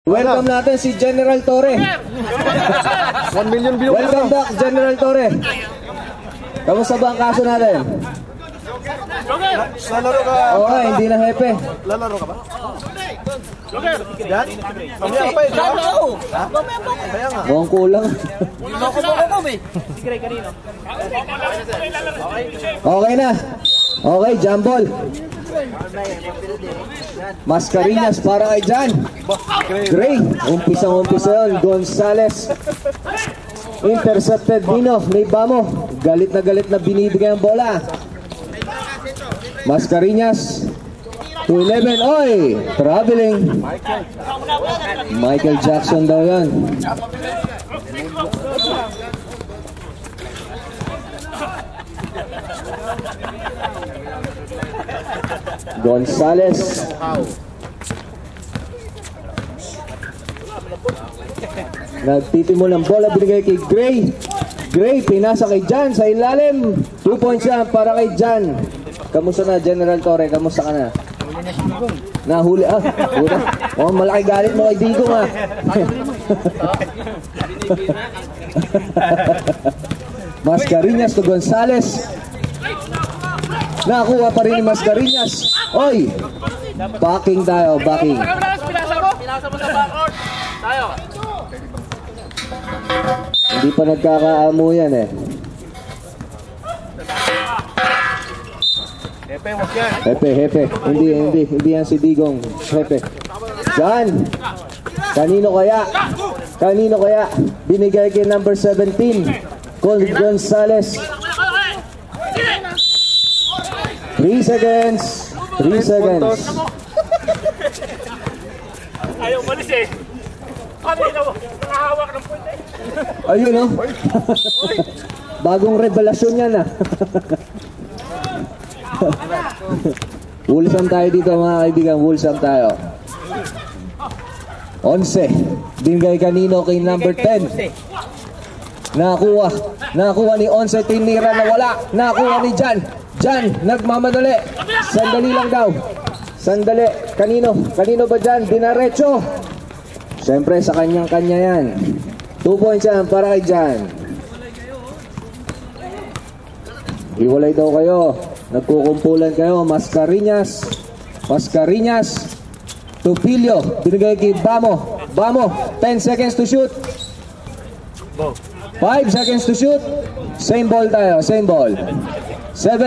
Welcome natin si General Torre. 1 million views. Welcome back, General Torre. Kamusta ba ang kaso natin? Lalaro ka. Okay, hindi na hepe. Lalaro ka ba? Yan? Mamaya pa eh. Kaya nga. Mukhang kulang. Okay na. Okay, jambol. Mascarillas para kay Jan. Gray. Umpisang-umpisa yun. Gonzales. Intercepted Nino. Naibamo. Galit na binibigay ang bola. Mascarillas. 2-11. Oy! Traveling. Michael Jackson daw yan. Gonzales. Nagtitimol ng bola, binigay kay Gray. Gray, pinasa kay Jan sa ilalim. 2 points yan para kay Jan. Kamusta na, General Torre? Kamusta ka na? Nahuli, huli. Oh, malaki galit mo kay Digong, Mascarillas to Gonzales. Nakuha pa rin ni Mascarillas. Oy! Backing tayo, backing. Pinasa mo sa backcourt. Tayo. Hindi pa nagkakaamo yan eh. Hepe, wag yan. Hepe. Hindi yan si Digong. Hepe. Jan! Kanino kaya? Binigay kay number 17. Gonzales. 3 seconds. Ayaw malis eh. Kanina mo, nakahawak ng punta eh. Ayun no? Bagong revelasyon yan Wulsam tayo dito mga kaibigan. Wulsam tayo. 11. Binigay kanino kay number 10. Nakuha ni 11. Tinira na wala. Nakuha ni Jan. Nagmamadali. Sandali lang daw. Kanino ba Jan? Dinaretso. Siyempre sa kanya yan. 2 points yan para kay Jan. Hiwalay daw kayo. Nagkukumpulan kayo. Mascarillas. Tupilio. Binigay kay Bamo. 10 seconds to shoot. 5 seconds to shoot. Same ball tayo. 7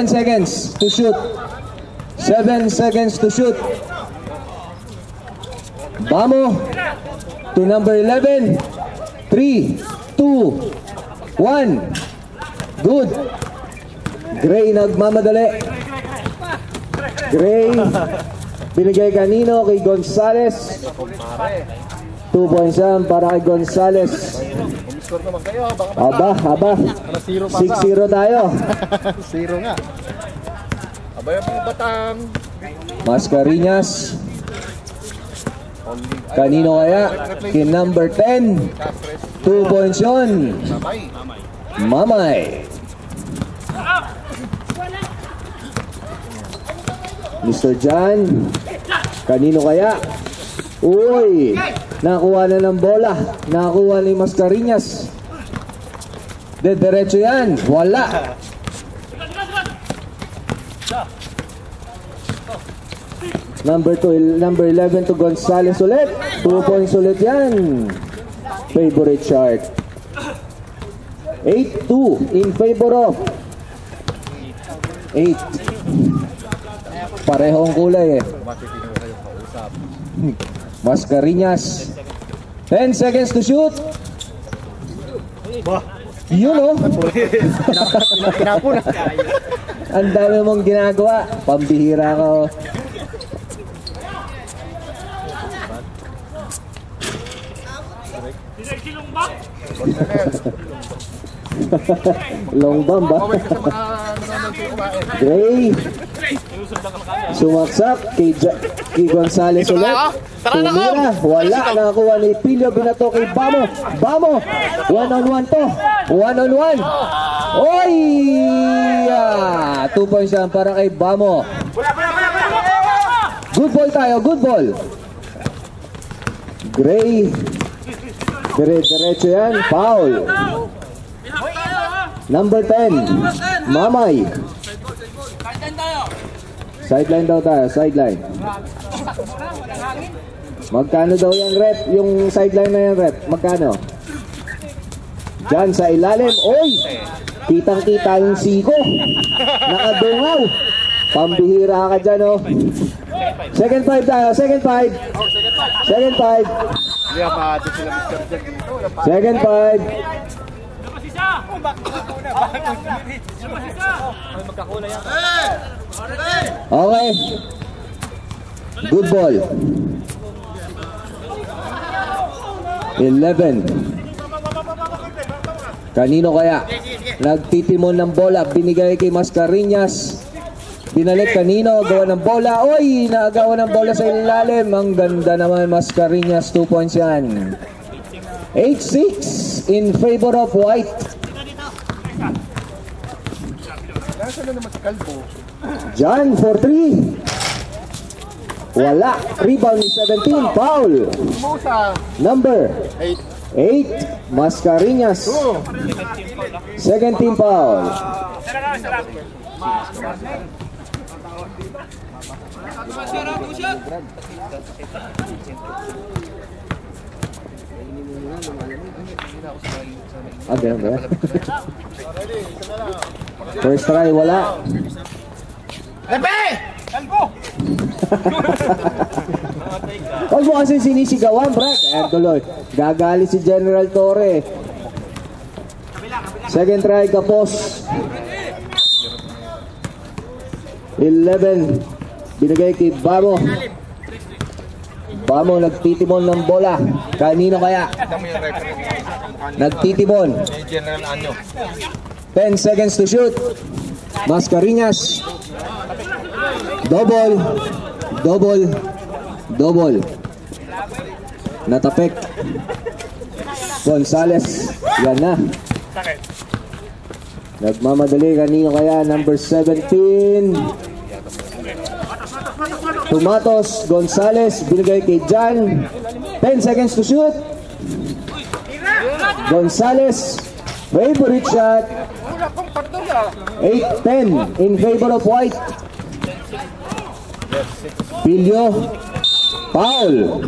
seconds to shoot. Bamo to number 11. 3, 2, 1. Good. Gray nagmamadali. Binigay kanino kay Gonzales. 2 points yan para kay Gonzales. Aba 6-0 tayo. 0 nga. Abay ang mga batang. Mascarillas. Kanino kaya? Kay number 10. 2 points yun. Mamay. Mr. Jan. Kanino kaya? Uy! Nakuha na ng bola. Nakuha ni Mascarillas. Diretso yan. Wala. Number 11 to Gonzales ulit. 2 points ulit yan. Favorite chart. 8-2 in favor of 8. Parehong kulay eh. Mascarillas. 10 seconds to shoot. Yun o. Ang dami mong ginagawa. Pambihira ka o. Long bomb ba? Gray. Sumaksak kay Gonzales ulit. Tumira. Wala. Nakakuha ni Pilio. Binato kay Bamo. 1-on-1 to. 1-on-1. Oy! 2 points yan para kay Bamo. Good ball tayo. Good ball. Gray. Diretso yan. Foul. Number 10. Mamay. Sideline daw tayo. Sideline. Magkano daw yung rep? Yung sideline na yung rep. Magkano? Diyan sa ilalim. Oy! Kitang-kita yung siko. Nakadungaw. Pambihira ka dyan, oh. Second 5 tayo. Second 5. Second 5. Hindi ako makatid sila Mr. Jack dito. Second 5. Okay. Good ball. 11. Kanino kaya? Nagtitimon ng bola. Binigay kay Mascareñas. Binalik kanino. Gawa ng bola. Oy! Naagawa ng bola sa ilalim. Ang ganda naman Mascareñas. 2 points yan. 8-6 in favor of White. Nasaan na naman si Calvo? John for 3. Wala. Rebound ni 17. Foul. Musa. Number 8. 8. Mascareñas. Second team foul. Okay. First try, wala. Huwag mo kasi sinisigawan, Brad. Ayan tuloy. Gagali si General Torre. Second try, kapos. 11. Binigay kay Bamo. Bamo nagtitimon ng bola. Kanino kaya? Nagtitimon. General Anyo. 10 seconds to shoot. Mascareñas. Double. Natapek. Gonzales. Yan na. Nagmamadali. Kanino kaya? Number 17. Tumatos. Gonzales. Binigay kay Jan. 10 seconds to shoot. Gonzales. Favorite shot. 8-10 in favor of White. Pilyo. Foul.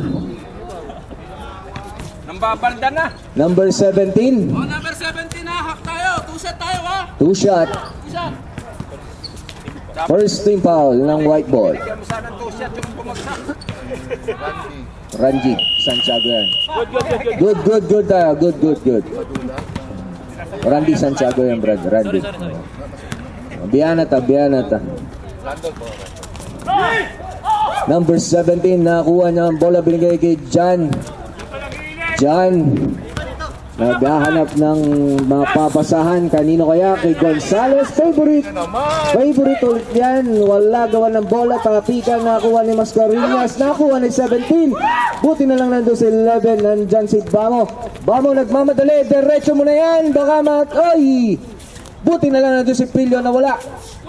Nambabalda na. Number 17. Oh, number 17 na. Hak tayo. 2 shot tayo, ha? 2 shot. 2 shot. First team foul ng White ball. Bigyan mo sana 2 shot yung bumagsak. Ranjit Santiago yan. Good tayo. Good. Randy Santiago yan, Brad. Randy. Bianata. Number 17, nakakuha niya ang bola, binigay kay Jan. Naghahanap ng mga papasahan. Kanino kaya? Kay Gonzales. Favorite ulit yan. Wala gawa ng bola. Tapikan. Nakakuha ni Mascareñas. Nakakuha ni 17. Buti na lang nandun sa 11. Nandyan si Bamo. Bamo nagmamadali. Diretso mo na yan. Baka Oy! Buti na lang nandun si Pilyo na wala.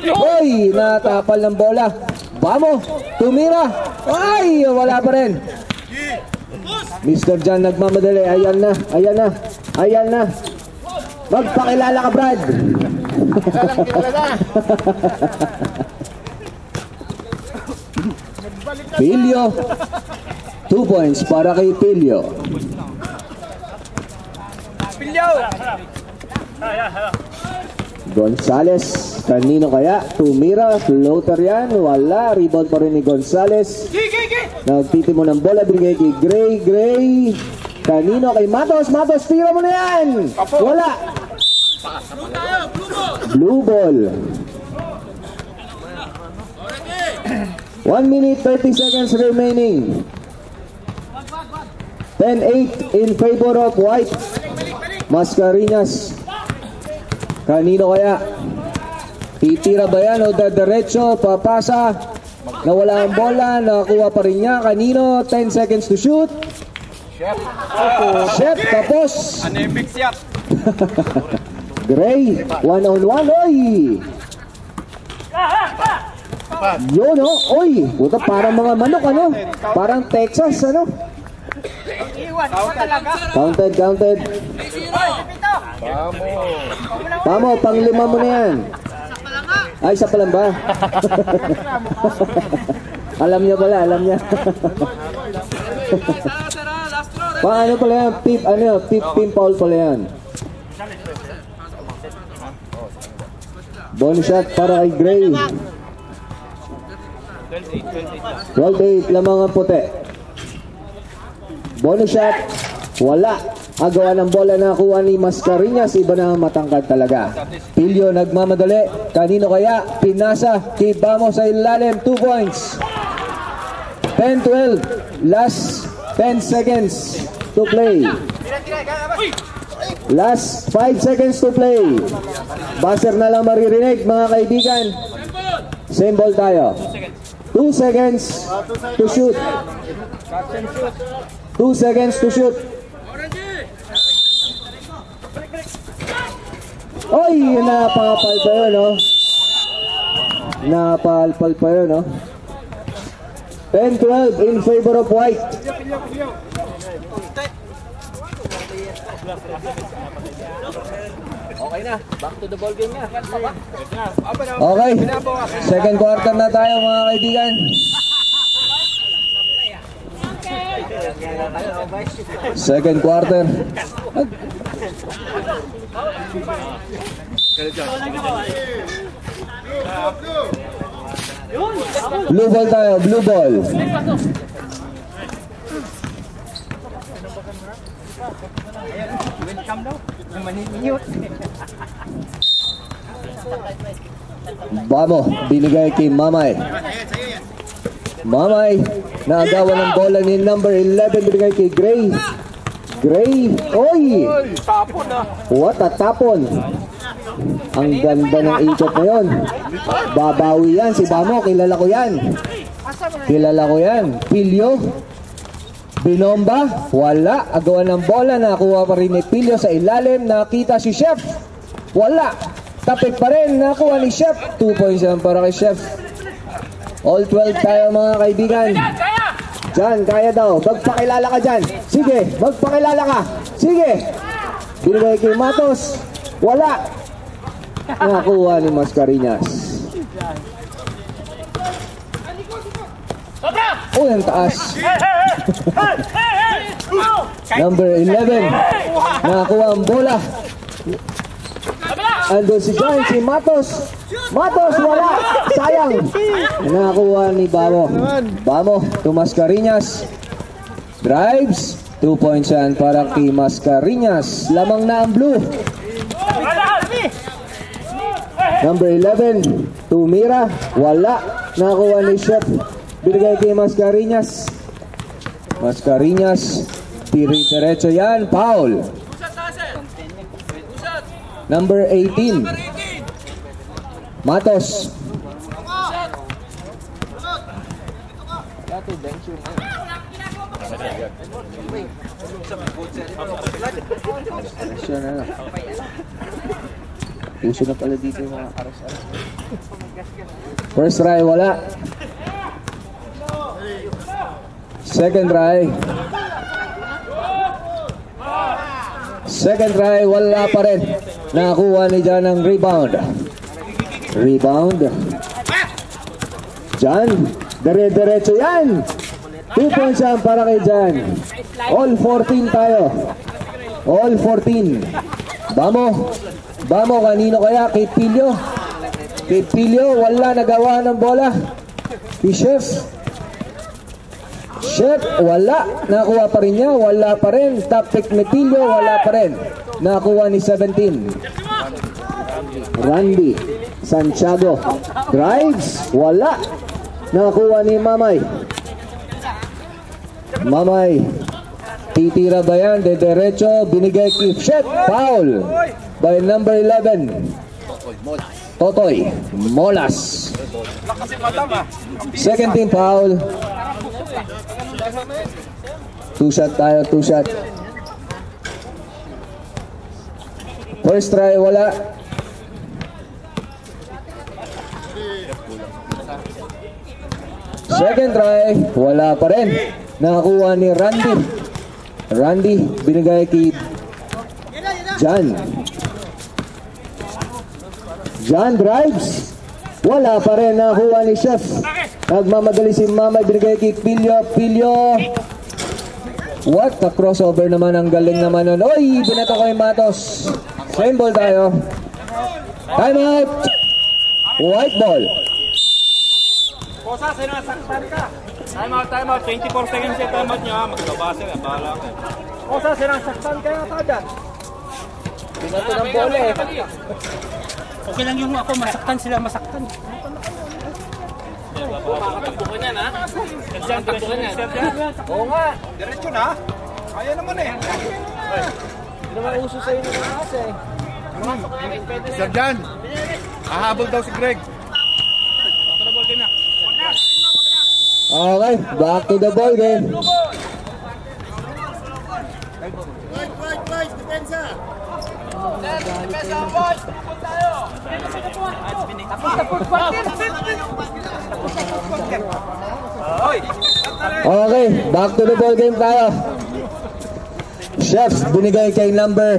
Oy! Natapal ng bola. Bamo. Tumira. Ay! Wala pa rin. Mr. Jan nagmamadali. Ayan na. Magpakilala ka, Brad. Pilyo. 2 points para kay Pilyo. Gonzales. Kanino kaya? Tumira. Floater yan. Wala. Rebound pa rin ni Gonzales. Nagtitimo ng bola. Binigay kay Gray. Kanino? Kay Matos. Tira mo na yan. Wala. Blue ball. 1 minute 30 seconds remaining. 10-8 in favor of White. Mascareñas. Kanino kaya? Titira ba yan o diretso? Papasa. Nawala ang bola. Nakakuha pa rin niya. Kanino? 10 seconds to shoot. Chef. Tapos. Anemic siya. Gray. 1-on-1. Oy! Yun o. Oy! Puta, parang mga manok ano? Parang Texas ano? Counted, counted. Tamo, pang-lima mo na yan. Ay, isa pa lang ba? Alam niya pala, alam niya. Paano pala yan? Fifth team foul pala yan. Bonus shot para kay Gray. 12-8, lamang ang puti. Bonus shot, wala. Agawa ng bola na kuha ni Mascareñas, iba na matangkad talaga. Pilio nagmamadali, kanino kaya? Pinasa, Kibamo sa ilalim, 2 points. 10-12, last 10 seconds to play. Last 5 seconds to play. Buzzer na lang maririnig mga kaibigan. Same ball tayo. 2 seconds to shoot. 2 seconds to shoot. Oy, napapal pa yun, no? Napapal pa yun, no? 10-12 in favor of white. Okay na, back to the ball game na. Okay, second quarter na tayo mga kaibigan. Second quarter. Blue ball tayo, blue ball. Bamo, binigay kay Mamay. Mamay, naagawan ng bola ni number 11, binigay kay Gray. Gray, oy! Tapon na. What a tapon. Ang ganda ng ikot na yun. Babawi yan, si Bamo, kilala ko yan. Kilala ko yan. Pilio, binomba, wala. Agawan ng bola, nakuha pa rin ni Pilio sa ilalim, nakita si Chef. Wala. Tapik pa rin, nakuha ni Chef. 2 points yan para kay Chef. All 12 tayo mga kaibigan. Jan, kaya daw. Magpakilala ka dyan. Sige, magpakilala ka. Sige. Binigay kay Matos. Wala. Nakuha ni Mascareñas. Oh, ang taas. Number 11. Nakakuha ang bola. Andun si John, si Matos. Matos, wala. Sayang. Nakakuha ni Bamo. Bamo, to Mascareñas. Drives. 2 points yan para kay Mascareñas. Lamang na ang blue. Number 11, Tumira. Wala. Nakakuha ni Chef. Binigay kay Mascareñas. Mascareñas. Tiri diretso yan. Foul. Number 18. Matos. Puso na pala dito yung mga aras-aras. First try, wala. Second try. Second try, wala pa rin. Nakakuha ni Jan ng rebound. Rebound. Jan, dire-diretso yan. 2 points yan para kay Jan. All 14 tayo. All 14. Bamo. Bamo, kanino kaya? Kay Pilio. Kay Pilio, wala nagawa ng bola. Kay Chef. Chef, wala. Nakuha pa rin niya, wala pa rin. Top pick ni Pilio, wala pa rin. Nakuha ni 17. Randy Santiago. Drives, wala. Nakuha ni Mamay. Mamay. Titira ba yan? De derecho, binigay kay Chef. Foul by number 11. Totoy Molas. Second team foul. 2 shot tayo, 2 shot. First try, wala. Second try, wala pa rin. Nakakuha ni Randy. Randy, binigay kay Jan. Jan drives. Wala pa rin, nakuha ni Chef. Nagmamadali si Mama, binigay kay Pilyo. Pilyo. What a crossover naman, ang galing naman nun. Oy, binato ko yung Matos. Same ball tayo. Time out. White ball. Kosa, sinasaktan ka. Time out. 24 seconds yung time out niya. Maglabasa na, bahala ka. Kosa, sinasaktan ka yata dyan. Binato ng bola eh. Okay lang yung ako, masaktan sila, masaktan. Makakatakbo ka niyan, ha? Takbo ka niyan. Oo nga. Diretso na. Kaya naman eh. Hindi naman uso sa'yo ng mga eh. Sir Jan, hahabol daw si Greg. Okay, back to the ball game. Okay, back to the ball game tayo. Chefs, binigay kay number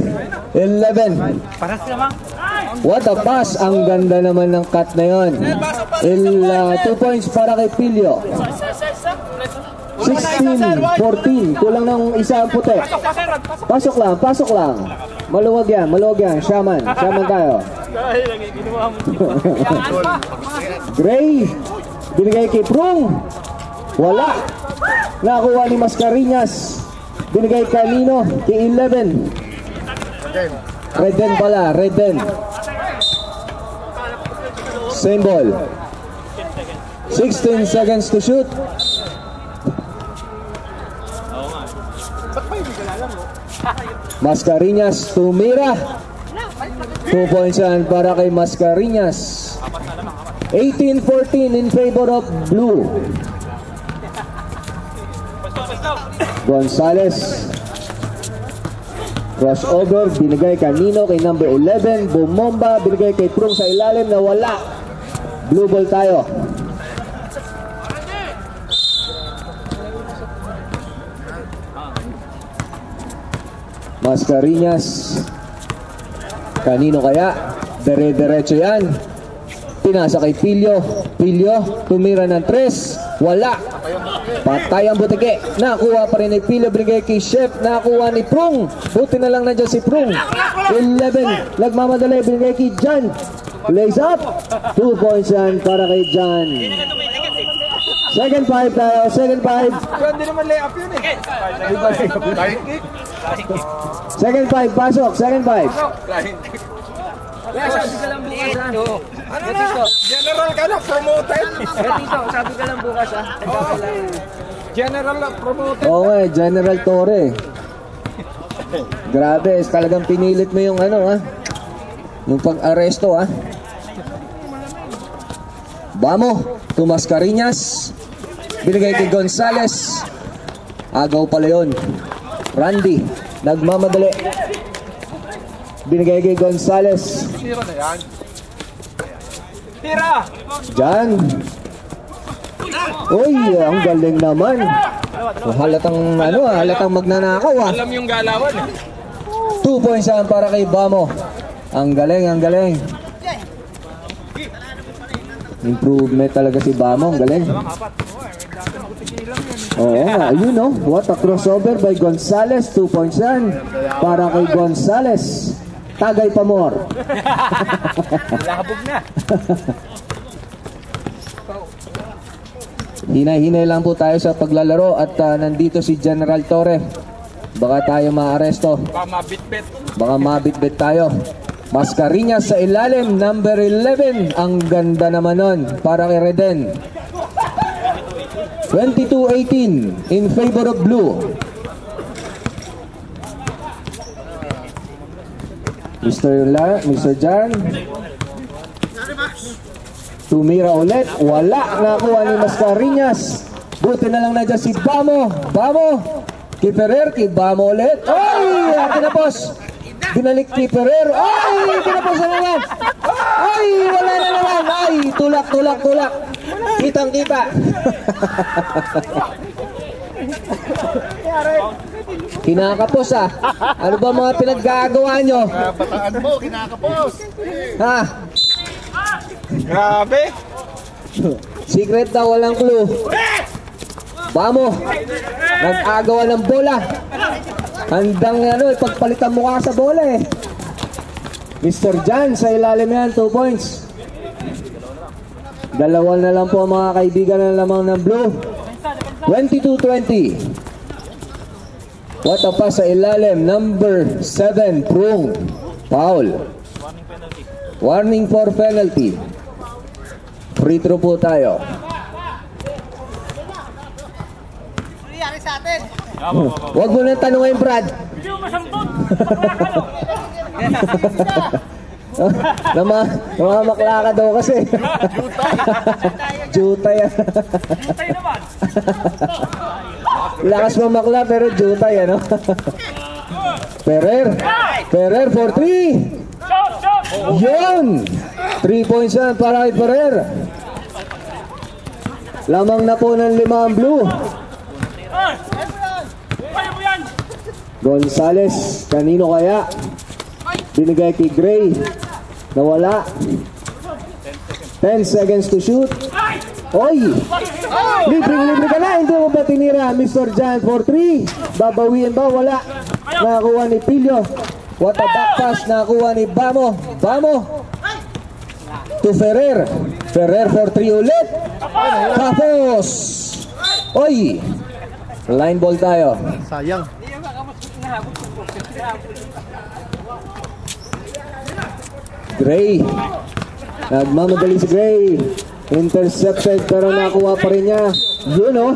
11. Paras naman. What a pass! Ang ganda naman ng cut na yon. 2 points para kay Pilyo. 16-14. Kulang ng isa ang puti. Pasok lang. Maluwag yan. Shaman tayo. Gray, binigay kay Prung. Wala. Nakuha ni Mascareñas. Binigay kanino? Kay 11. Redden pala. Same ball. 16 seconds to shoot. Mascareñas tumira. 2 points yan para kay Mascareñas. 18-14 in favor of blue. Gonzales. Crossover, binigay kanino kay number 11. Bumomba, binigay kay Prung sa ilalim na wala. Blue ball tayo. Mascareñas. Kanino kaya? Diretso yan. Pinasa kay Pilyo. Tumira ng 3. Wala. Patay ang butike. Nakuha pa rin ni Pilyo. Binigay kay Chef. Nakuha ni Prung. Buti na lang nandiyan si Prung. 11. Nagmamadali. Binigay kay Jan. Lays up. 2 points yan para kay Jan. Second 5 tayo. Hindi naman layup yun eh. Second 5. Pasok. Ano na? General ka na, promoted. Sabi ka lang bukas, ha? General na, promoted. Oo nga, General Torre. Grabe, talagang pinilit mo yung yung pag-aresto, ha? Bamo, to Mascareñas. Binigay kay Gonzales. Agaw pala yun. Randy, nagmamadali. Binigay kay Gonzales. Tira na yan. Jan. Uy, ang galing naman. Halatang magnanakaw, ha? Alam yung galawan, 2 points yan para kay Bamo. Ang galing. Improvement talaga si Bamo, ang galing. Oo nga, what a crossover by Gonzales. 2 points yan para kay Gonzales. Tagay Pamor. Labog na. Hinay-hinay lang po tayo sa paglalaro at nandito si General Torre. Baka tayo maaresto. Baka mabitbit tayo. Mascareñas sa ilalim, number 11. Ang ganda naman nun para kay Redden. 22-18 in favor of blue. Mr. Jan. Tumira ulit. Wala. Nakuha ni Mascareñas. Buti na lang nandiyan si Bamo. Kay Ferrer. Kay Bamo ulit. Ay! Tinapos. Binalik kay Ferrer. Ay! Tinapos na naman. Ay! Wala na naman. Ay! Tulak. Kitang-kita. Kinakapos ah. Ano ba mga pinaggagawa nyo? Bataan mo, kinakapos. Ha? Grabe! Secret daw, walang clue. Vamo. Nag-agawa ng bola. Handang ipagpalitan mo ka sa bola eh. Mr. Jan sa ilalim yan, 2 points. Dalawa na lang po mga kaibigan na lamang ng blue. 22-20. What a pass sa ilalim, number 7, Prung. Foul. Warning for penalty. Free throw po tayo. Huwag mo nang tanungin, Brad. Hindi mo masampot! Namamakla ka daw kasi. Jutay. Jutay naman! Lakas mamakla pero jutay ano. Ferrer for 3. Shot! Shot! Yun! 3 points yan para kay Ferrer. Lamang na po ng 5 ang blue. Kaya mo yan! Gonzales, kanino kaya? Binigay kay Gray. Nawala. 10 seconds to shoot. Oy! Libre ka na. Hindi mo ba tinira, Mr. Jan for 3? Babawiin ba? Wala. Nakakuha ni Pilio. What a back pass. Nakakuha ni Vamo. To Ferrer. Ferrer for 3 ulit. Tapos. Oy! Line ball tayo. Sayang. Gray. Nagmamadali si Gray. Intercepted pero nakuha pa rin niya. Yun oh.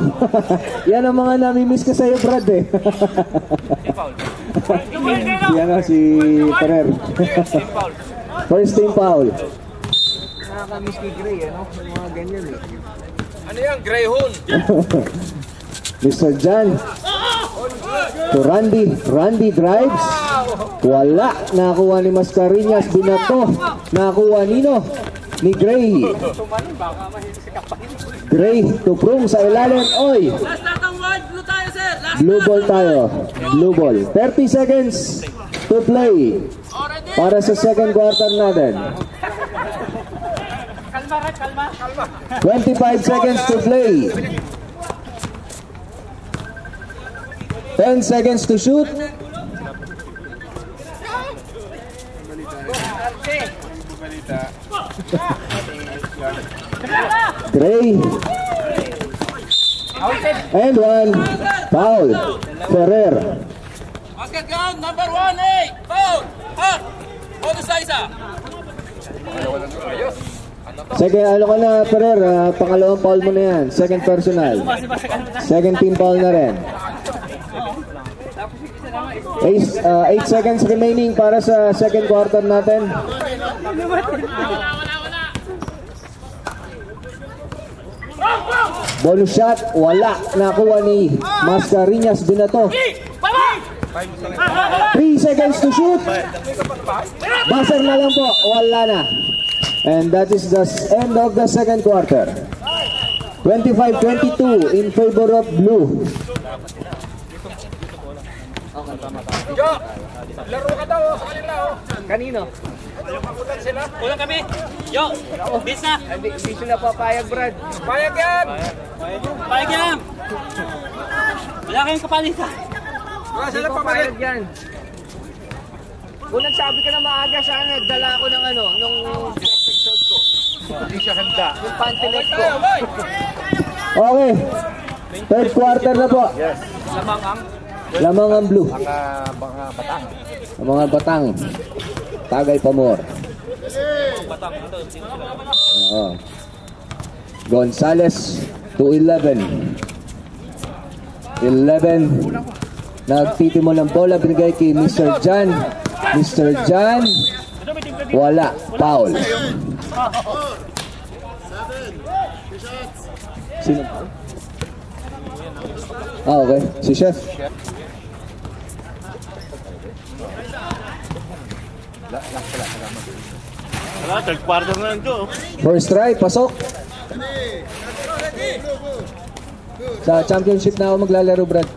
Yan ang mga namimiss ko sa'yo, Brad eh. Yan oh, si Ferrer. First team foul. Nakakamiss kay Gray, ano? Mga ganyan eh. Ano yan? Greyhound! Mr. Jan. To Randy. Randy drives. Wala. Nakakuha ni Mascareñas. Binato. Nakakuha nino. Ni Gray. Gray to Prung sa ilalim. Oy. Last natang wide, blue tayo, sir! Last Blue ball tayo. Blue ball. 30 seconds to play. Para sa second quarter natin. kalma. 25 seconds to play. 10 seconds to shoot. Gray. And 1. Foul. Ferrer. Basket count, number 1, 8! Foul! Hot! Bonus sa isa! Second, ano ka na, Ferrer? Pangalawang foul mo na yan. Second personal. Second team foul na rin. 8 seconds remaining para sa second quarter natin. Bonus shot, wala. Nakuha ni Mascareñas. Binato. 3 seconds to shoot. Buzzer na lang po. Wala na. And that is the end of the second quarter. 25-22 in favor of blue. Jo! Laro ka daw sa kanila, oh! Kanino? Ulan sila? Ulan kami! Jo! Bis na! Hindi sila papayag, Brad. Payag yan! Payag yan! Wala kayong kapalitan! Wala sila papayag yan. Kung nagsabi ka na maaga sana, dala ko ng ano, nung short ko. Hindi siya handa. Yung pantilet ko. Okay. Third quarter na po. Yes. Lamang ang blue. Mga batang. Ang mga batang. Tagay Pamor. Oo. Gonzales to 11. 11. Nagtitimo ng bola. Binigay kay Mr. Jan. Mr. Jan. Wala. Foul. Sino? Okay. Si Chef. Wala, third quarter na lang ito. First try, pasok. Sa championship na ako maglalaro, Brad.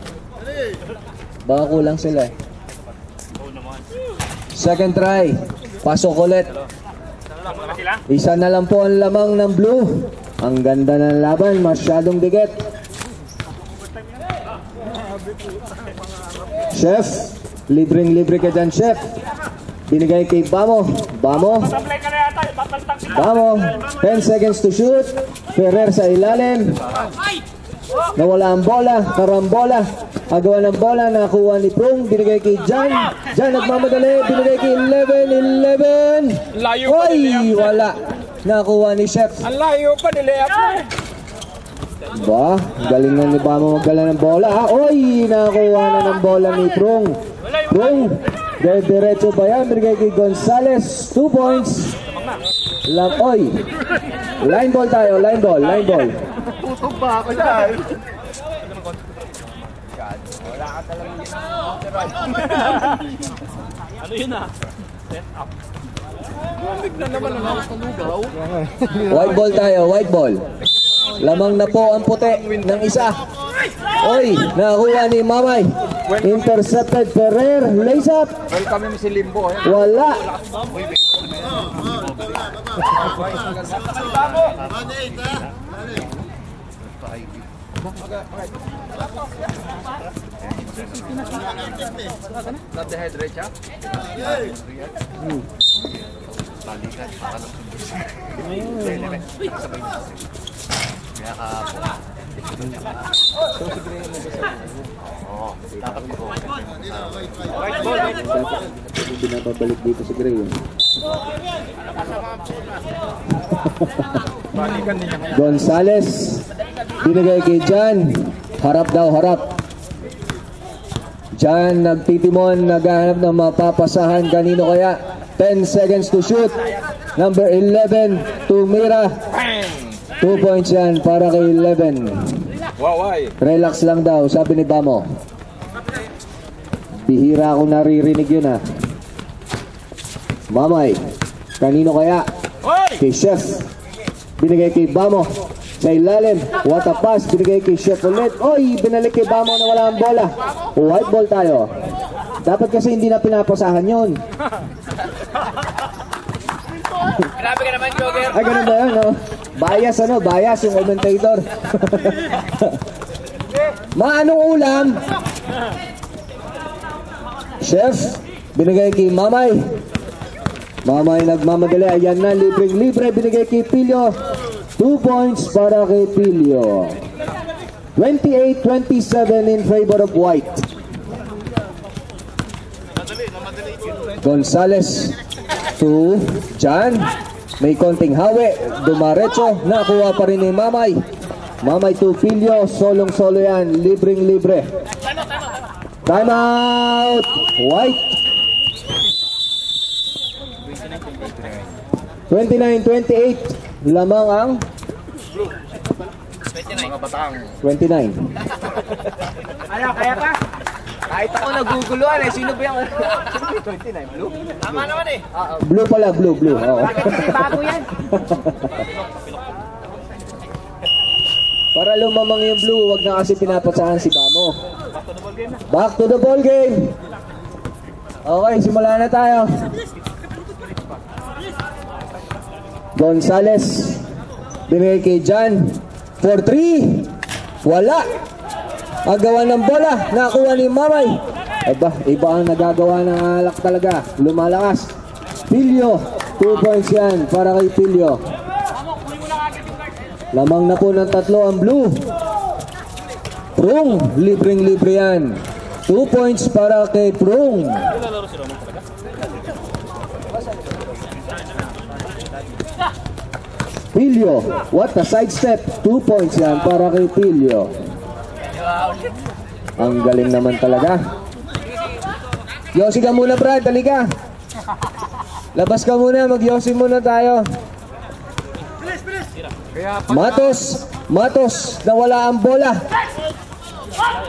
Baka kulang sila eh. Second try. Pasok ulit. Isa na lang po ang lamang ng blue. Ang ganda ng laban. Masyadong dikit. Chef. Libreng-libre ka dyan, Chef. Binigay kay Bamo. Bamo. Bamo. 10 seconds to shoot. Ferrer sa ilalim. Nawala ang bola. Karambola. Agawa ng bola. Nakuha ni Prung. Binigay kay Jan. Jan nagmamadali. Binigay kay 11. Layo pa Oy! nila. Wala. Nakuha ni Chef. Ang layo pa nila. Ba? Galing na ni Bamo magdala ng bola. Oy! Nakuha na ng bola ni Prung. Prung. Diretso ba yan? Binigay kay Gonzales. 2 points. Oy! Line ball tayo. Line ball. Line ball. Tutog ba ako dyan? Ano yun ah? Set up. Bigla naman ang lakas ng lugaw. White ball tayo. White ball. Lamang na po ang puti ng isa. Oy! Nakuha ni Mamay. Intercepted. Ferrer. Lace up. Welcome mo si Limbo. Wala. Na-dehydrate siya? Binababalik dito si Gray. Balikan din niya. Gonzales. Binigay kay Jan. Harap daw, harap. Jan nagtitimon, naghahanap ng mapapasahan. Kanino kaya? 10 seconds to shoot. Number 11, Tumira. 2 points yan para kay 11. Wow, why? Relax lang daw, sabi ni Bamo. Bihira akong naririnig yun ha. Mamay. Kanino kaya? Kay Chef. Binigay kay Bamo. Sa ilalim. What a pass. Binigay kay Chef ulit. Oy! Binalik kay Bamo na wala ang bola. White ball tayo. Dapat kasi hindi na pinapasahan yun. Grabe ka naman, Jogger. Ay, ganun ba yun? No? Bias ano? Bias yung commentator. Anong ulam? Chef. Binigay kay Mamay. Mamay nagmamadali. Ayan na. Libreng-libre. Binigay kay Pilio. 2 points para kay Pilio. 28-27 in favor of White. Gonzales to Jan. May konting hawi. Dumaretso. Nakuha pa rin ni Mamay. Mamay to Pilio. Solong-solo yan. Libreng-libre. Time out. White. 29-28. Lamang ang Mga batang. 29. Ano, kaya pa? Kahit ako naguguluhan eh. Sino ba yung 29? Blue? Tama naman eh. Blue pala, blue. Oo. Bago yan. Para lumamang yung blue, wag na kasi pinapasahan si Bamo. Back to the ball game. Okay, simula na tayo. Gonzales. Binigay kay Jan. For 3. Wala. Agawan ng bola. Nakuha ni Mamay. Iba ang nagagawa ng alak talaga. Lumalakas. Pilio. 2 points yan para kay Pilio. Lamang na po ng 3 ang blue. Prung. Libreng-libre yan. 2 points para kay Prung. Pilio. What a sidestep. 2 points yan para kay Pilio. Ang galing naman talaga. Yosi ka muna, Brad. Dali ka. Labas ka muna. Mag-yosi muna tayo. Matos. Nawala ang bola.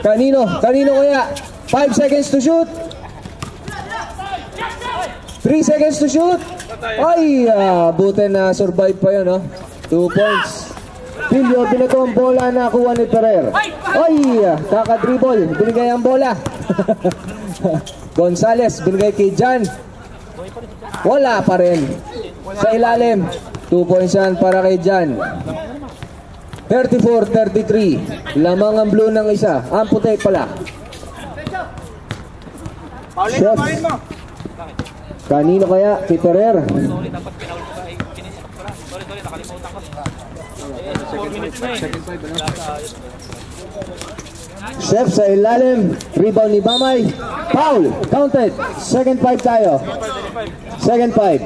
Kanino kaya? 5 seconds to shoot. 3 seconds to shoot. Ay, buti na survive pa yun, no? 2 points. Pilyo, binato ang bola, nakuha ni Ferrer. Oy, kakadribble, binigay ang bola. Gonzales, binigay kay Jan. Wala pa rin. Sa ilalim, 2 points yan para kay Jan. 34-33. Lamang ang blue ng isa. Ang puti pala. Chef. Kanino kaya? Kay Ferrer. Sorry, dapat pinaul ko ay kinisip ko na. Sorry, nakalimutan ko. 4 minutes na eh. Chef sa ilalim. Rebound ni Bamay. Foul. Counted. Second 5 tayo. Second 5.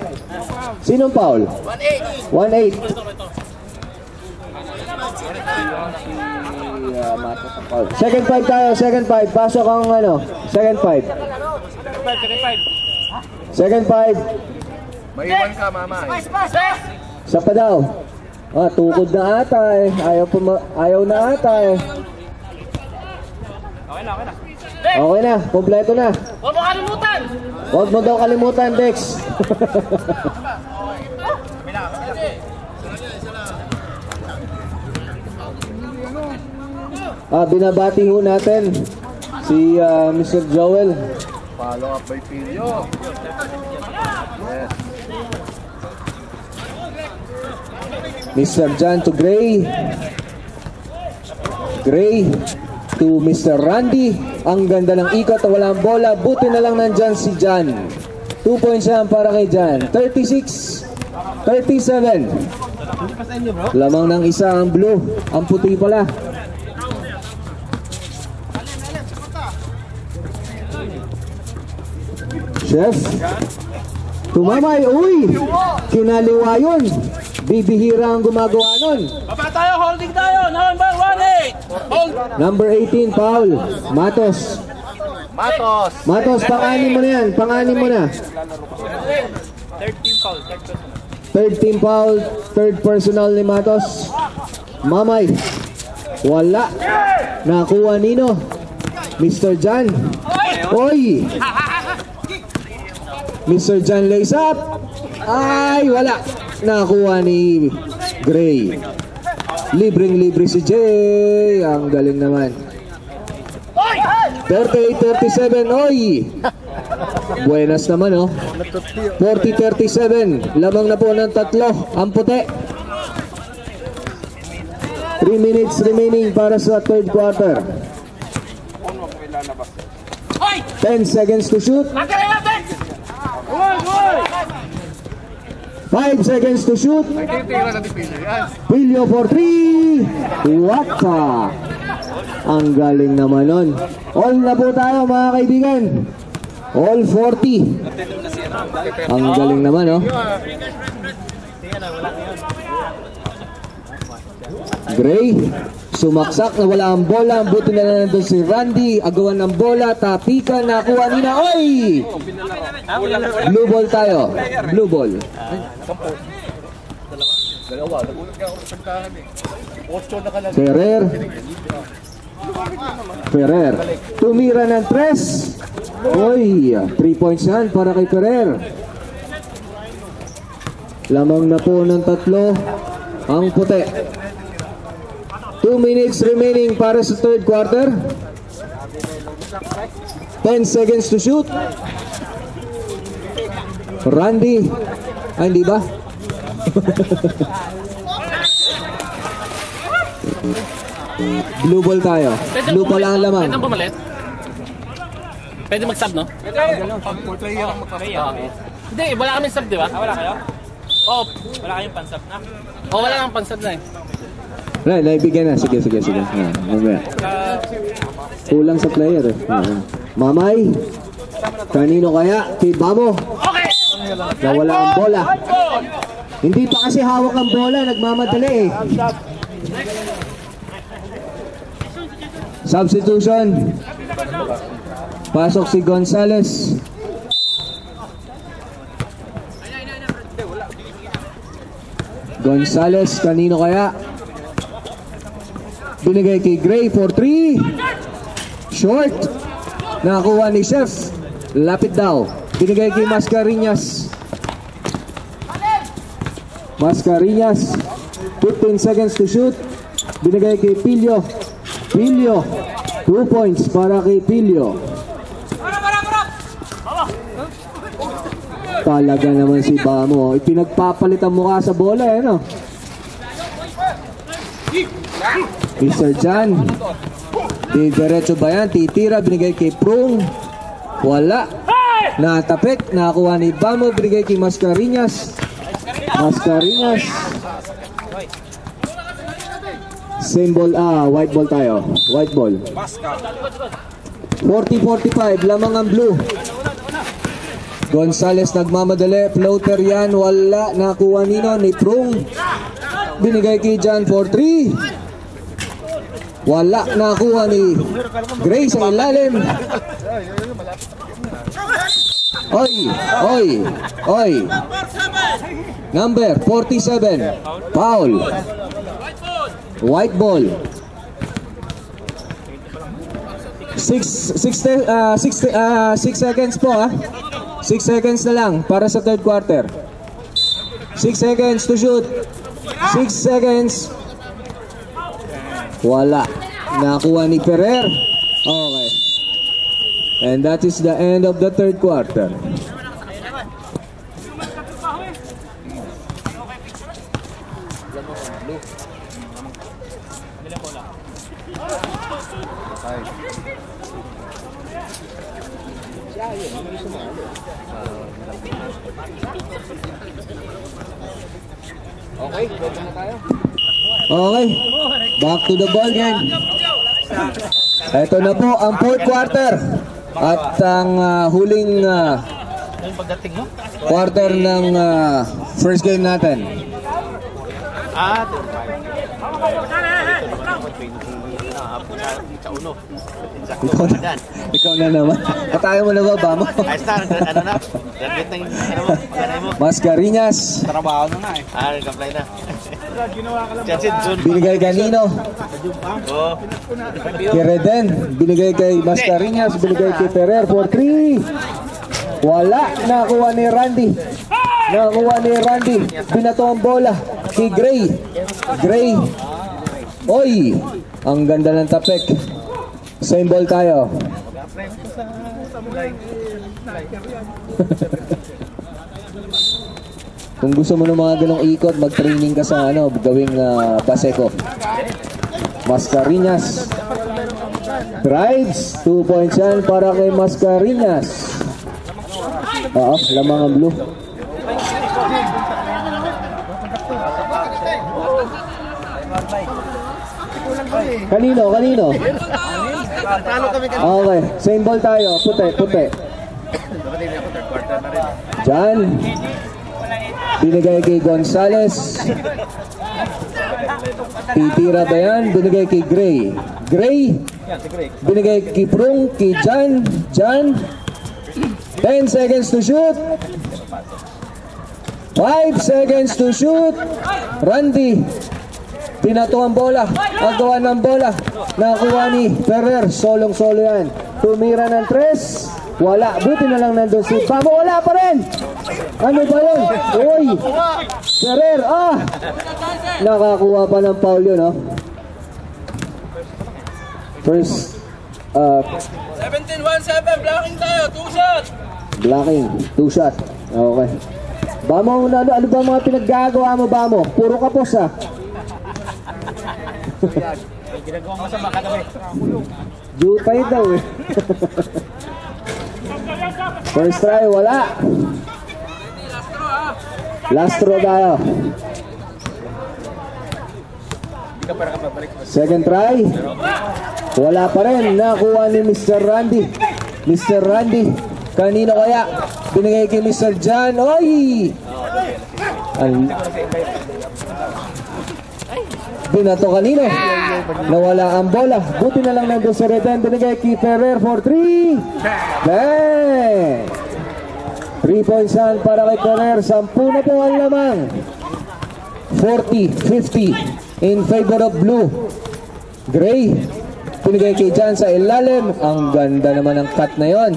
Sinong foul? 1-8. Second 5 tayo. Second 5. Pasok ang ano. Second 5. Second 5. Maiwan ka, mama. Sa pa daw. Tukod na ata eh. Ayaw na ata eh. Okay na. Okay na, kompleto na. Huwag mo kalimutan! Huwag mo daw kalimutan, Dex. Binabati ho natin si Mr. Joel. Follow up by Pilyo. Yes. Mr. John to Gray. Gray to Mr. Randy. Ang ganda ng ikot na walang bola. Buti na lang nandyan si John. 2 points yan para kay John. 36-37. Lamang ng isa ang blue. Ang puti pala. Chef. Tumamay. Uy! Kinaliwa yun. Bibihira ang gumagawa nun. Baba tayo, holding tayo. Number 18. Hold. Number 18, foul. Matos. Matos, pang-anim mo na yan. Pang-anim mo na. 13 foul. Third team foul. Third personal ni Matos. Mamay. Wala. Nakuha nino. Mr. Jan. Oy! Mr. Jan lays up. Ay, wala. Nakuha ni Gray. Libreng-libre si Jay. Ang galing naman. 38-37. Oy! Buenas naman, oh. 40-37. Lamang na po ng tatlo. Ang puti. 3 minutes remaining para sa third quarter. 10 seconds to shoot. 5 seconds to shoot. Pilyo for 3. Waka. Ang galing naman nun. All na po tayo mga kaibigan. All 40. Ang galing naman, oh. Gray. Sumaksak na wala ang bola. Ang buti na nandun si Randy. Agawan ng bola. Tapika. Nakuha nila. Oy! Blue ball tayo. Blue ball. Ferrer. Ferrer. Tumira ng 3. Oy! 3 points yan para kay Ferrer. Lamang na po ng tatlo. Ang puti. 2 minutes remaining para sa third quarter. 10 seconds to shoot. Randy. Ay, hindi ba? Blue ball tayo. Blue ball ang laman. Pwede pumalit? Pwede mag-sub, no? Hindi, wala kami sub, di ba? Wala kayo? Oo. Wala kayong pan-sub na? Oo, wala kang pan-sub na eh. Right, naibigyan na. Sige. Mamaya. Kulang sa player eh. Mamay. Kanino kaya? Kay Bamo. Okay! Nawala ang bola. Hindi pa kasi hawak ang bola. Nagmamadali eh. Substitution. Pasok si Gonzales. Gonzales, kanino kaya? Binigay kay Gray for 3. Short. Nakakuha ni Chef. Lapit daw. Binigay kay Mascarinas. Mascarillas. 15 seconds to shoot. Binigay kay Pilio. Pilio. 2 points para kay Pilio. Talaga naman si Bamo. Ipinagpapalit ang mukha sa bola eh, no? Mr. Jan. Diretso ba yan? Titira. Binigay kay Prung. Wala. Natapik. Nakakuha ni Bamo. Binigay kay Mascarillas. Mascarillas. Same ball. White ball tayo. White ball. 40-45. Lamang ang blue. Gonzales nagmamadali. Floater yan. Wala. Nakuha nino ni Prung. Binigay kay Jan for 3. Wala. Nakuha ni Gray sa ilalim. Oy. Oy. Oy. Number 47. Foul. White ball. 6 seconds po 6 seconds na lang para sa third quarter. 6 seconds to shoot. 6 seconds. Wala. Nakuha ni Ferrer. Okay. And that is the end of the third quarter. Okay, pwede na tayo. Okay. Back to the ball game. Ito na po ang fourth quarter. At ang huling quarter ng first game natin. Ikaw na naman. Katayo mo na ba, Bamo? Ayos na, ano na? Graduate na yung magkanay mo. Mascarillas. Trabaho na nga eh. Nag-apply na. Binigay kanino? Oo. Kay Reden. Binigay kay Mascarillas. Binigay kay Ferrer for 3. Wala. Nakuha ni Randy. Nakuha ni Randy. Binato ang bola kay Gray. Gray. Oy. Ang ganda ng tapik. Same ball tayo. Kung gusto mo ng mga ganong ikot, mag-training ka sa gawing Paseco. Mascarillas. Drives. 2 points yan para kay Mascarillas. Lamang ang blue. Kanino? Okay, same ball tayo. Puti. Jan. Binigay kay Gonzales. Titira ba yan? Binigay kay Gray. Gray. Binigay kay Prung, kay Jan. Jan. 10 seconds to shoot. 5 seconds to shoot. Randy. Pinato ang bola. Agawa ng bola. Nakuha ni Ferrer. Solong-solo yan. Tumira ng 3. Wala. Buti na lang nandun si Bamo. Wala pa rin. Ano ba yun? Uy. Ferrer. Nakakuha pa ng foul yun, no? First. 17-17. Blocking tayo. 2 shot. Blocking. 2 shot. Okay. Bamo, ano ba mga pinaggagawa mo, Bamo? Puro kapos, Ginagawa mo sa makagabi. Jutay daw eh. First try, wala. Last throw tayo. Second try. Wala pa rin. Nakuha ni Mr. Randy. Mr. Randy. Kanino kaya? Binigay kay Mr. Jan. Oy! Binato kanino? Nawala ang bola. Buti na lang nandun sa Reden. Binigay kay Ferrer for 3. Bang! 3 points para kay Ferrer. 10 na po ang lamang. 40-50 in favor of blue. Gray. Binigay kay Jan sa ilalim. Ang ganda naman ng cut na yon.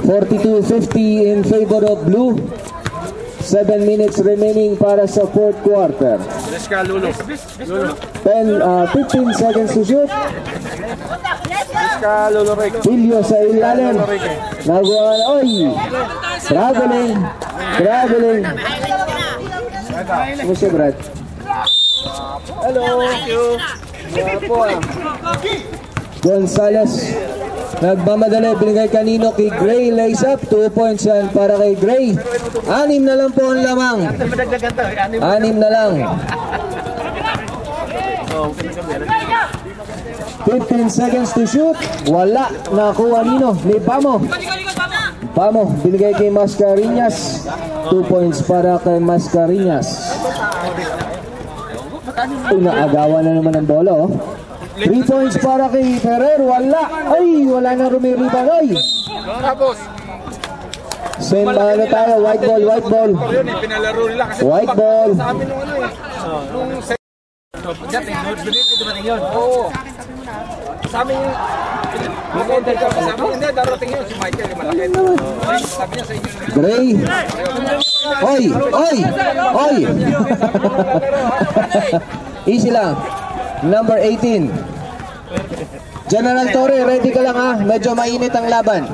42-50 in favor of blue. 7 minutes remaining para sa fourth quarter. 15 seconds to shoot. Pilyo sa ilalim. Nagawa, oy! Traveling. Kumusta, Brad? Hello. Thank you. Gonzales. Nagmamadali, binigay kanino kay Gray, lays up, 2 points yan para kay Gray. 6 na lang po ang lamang. 6 na lang. 15 seconds to shoot. Wala, nakuha nino, ni Bamo. Bamo, binigay kay Mascareñas. 2 points para kay Mascareñas. Naagawan na naman ang bola, oh. 3 points para kay Ferrer. Wala. Ay, wala na rumiriban. Ay. Same ano tayo. White ball. Pinalaro nila kasi White ball. sa amin nung ano eh. Nung Oo. Sa amin yung hindi, darating yun si Michael yung malaki. Sabi niya sa inyo naman. Gray. Oy. Easy lang. Number 18. General Torre, ready ka lang ha. Medyo mainit ang laban.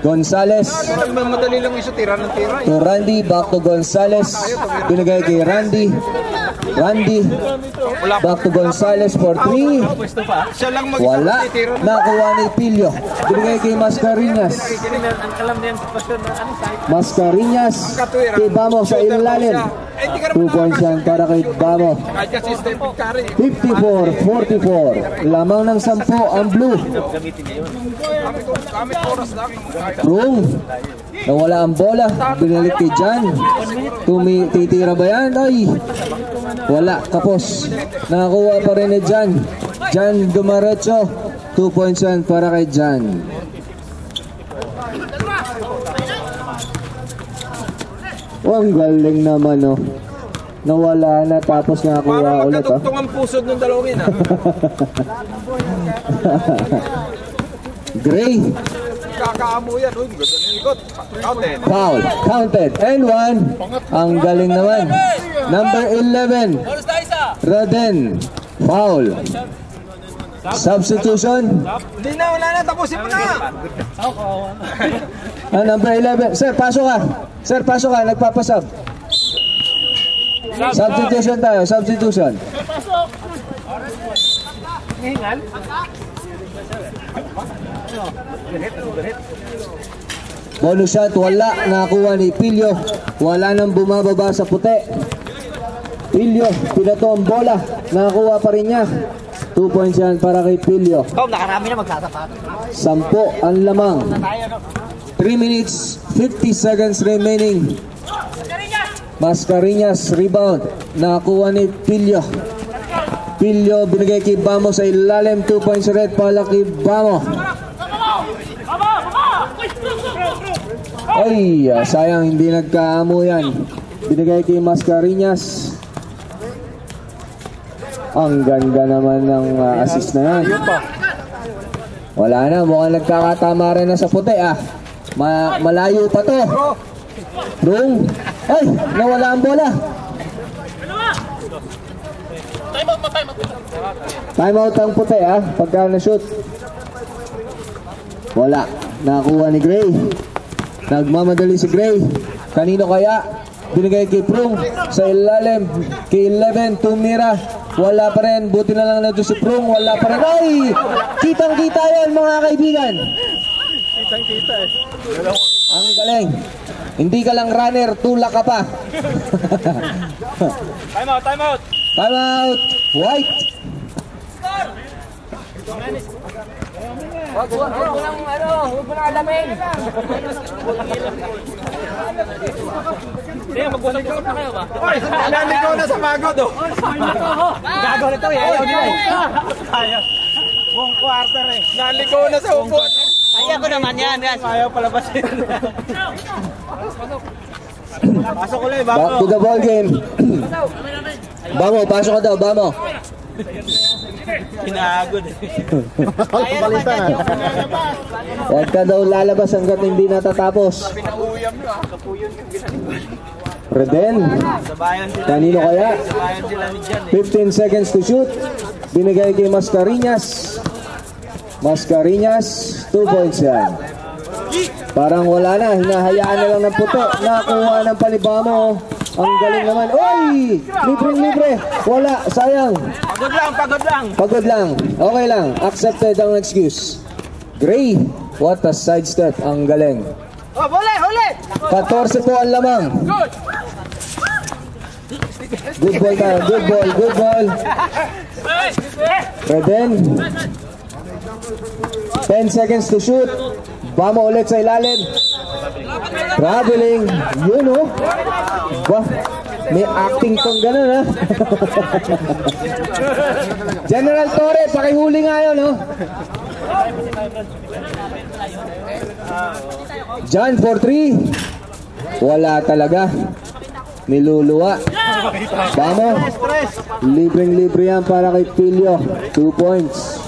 Gonzales. Madali lang isa, tira ng tira. To Randy, back to Gonzales. Binigay kay Randy. Back to Gonzales for 3. Siya lang Wala. Nakuha ni Pilyo. Binigay kay Mascareñas. Mascareñas. Kay Bamo sa ilalim. 2 points yan para kay Bamo. 54-44. Lamang ng 10 ang blue. Prung. Nawala ang bola. Binalik kay Jan. Titira ba yan? Ay. Wala. Kapos. Nakakuha pa rin ni Jan. Jan dumaretso. 2 points yan para kay Jan. Ang galing naman, oh. Nawala na tapos nakakuha ulit, oh. Magkatugtong ang pusod ng dalawin, ha? Gray. Kakaamo yan. Uy, ganda ng ikot. Foul. Counted. And 1. Ang galing naman. Number 11. Roden. Foul. Substitution. Hindi na, wala na. Tapusin mo na. Number 11. Sir, pasok ka. Nagpapasab. Substitution tayo. Substitution. Bonus shot. Wala. Nakakuha ni Pilyo. Wala nang bumababa sa puti. Pilyo. Pinato ang bola. Nakakuha pa rin niya. 2 points yan para kay Pilyo. Nakarami na magsasapat. 10 ang lamang. 3 minutes, 50 seconds remaining. Mascareñas, rebound. Nakakuha ni Pilyo. Pilyo, binigay kay Bamo sa ilalim. 2 points red para kay Bamo. Ay, sayang hindi nagkaamo yan. Binigay kay Mascareñas. Ang ganda naman ng assist na yan. Wala na, mukhang nagkakatama rin na sa puti, ah. Malayo pa to. Rung. Ay, nawala ang bola. Time out ang puti, ah. Pagka na-shoot. Wala. Nakakuha ni Gray. Nagmamadali si Gray. Kanino kaya? Binigay kay Prung sa ilalim. Kay 11, tumira. Wala pa rin. Buti na lang na si Prung. Wala pa rin. Ay! Kitang-kita yan, mga kaibigan. Kitang-kita eh. Ang galing. Hindi ka lang runner, tulak ka pa. Time out. Time out. White. Huwag mo lang alamin. Sige, mag-usap-usap na kayo ba? Oy, naligaw na sa pagod, oh. Gago na to eh. Ayaw nila eh. Ayaw. Buong quarter eh. Naligaw na sa upo. Ayaw ko naman yan. Ayaw palabasin. Pasok ulit, Back to the ball game. Bamo, pasok ka daw, Bamo. Hinagod. Balitan ah. Huwag ka daw lalabas hanggat hindi natatapos. Pinauyam nyo ah. Kapuyon yung ginagawa. Reden, Sabayan sila. kanino kaya? Sabayan sila ni Jan eh. 15 seconds to shoot. Binigay kay Mascareñas. Mascareñas, 2 points yan. Parang wala na, hinahayaan na lang ng puti. Nakuha ng Palibamo. Ang galing naman. Oy! Libre. Wala, sayang. Pagod lang, pagod lang. Pagod lang. Okay lang. Accepted ang excuse. Gray, what a sidestep. Ang galing. Oh, huli! 14 po ang lamang. Good ball tayo. Good ball. Reden. 10 seconds to shoot. Bamo ulit sa ilalim. Traveling. Yun oh. Bah, may acting tong ganun ha. General Torre, pakihuli nga yun oh. John for 3. Wala talaga. Niluluwa. Bamo. Libreng-libre yan para kay Pilio. 2 points.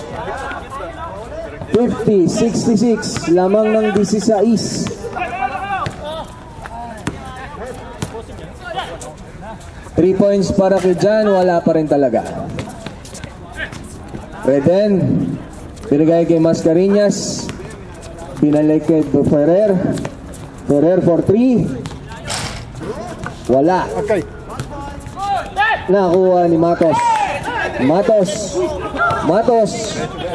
50-66. Lamang ng 16. 3 points para kay Jan, wala pa rin talaga. Reden, binigay kay Mascareñas. Binalik kay Ferrer. Ferrer for 3. Wala. Okay. Nakuha ni Matos. Matos.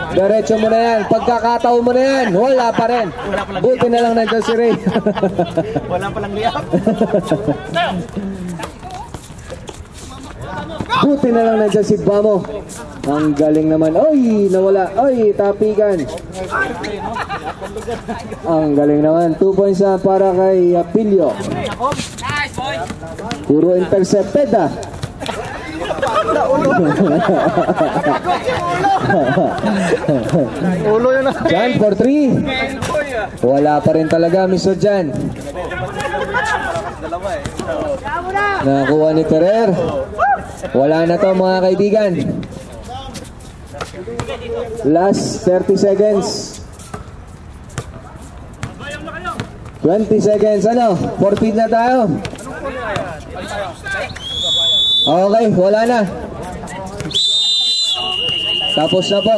Diretso mo na yan. Pagkakataon mo na yan. Wala pa rin. Buti na lang nandiyan si Ray. Wala palang liyap. Buti na lang nandiyan si Bamo. Ang galing naman. Oy, nawala. Oy, tapikan. Ang galing naman. 2 points na para kay Pilio. Puro intercepted ah. Ulo yun ah. Jan for 3. Wala pa rin talaga, Mr. Jan. Nakuha ni Ferrer. Wala na to mga kaibigan. Last 30 seconds. 20 seconds. Ano? Forfeit na tayo. Okay, wala na. Tapos na po.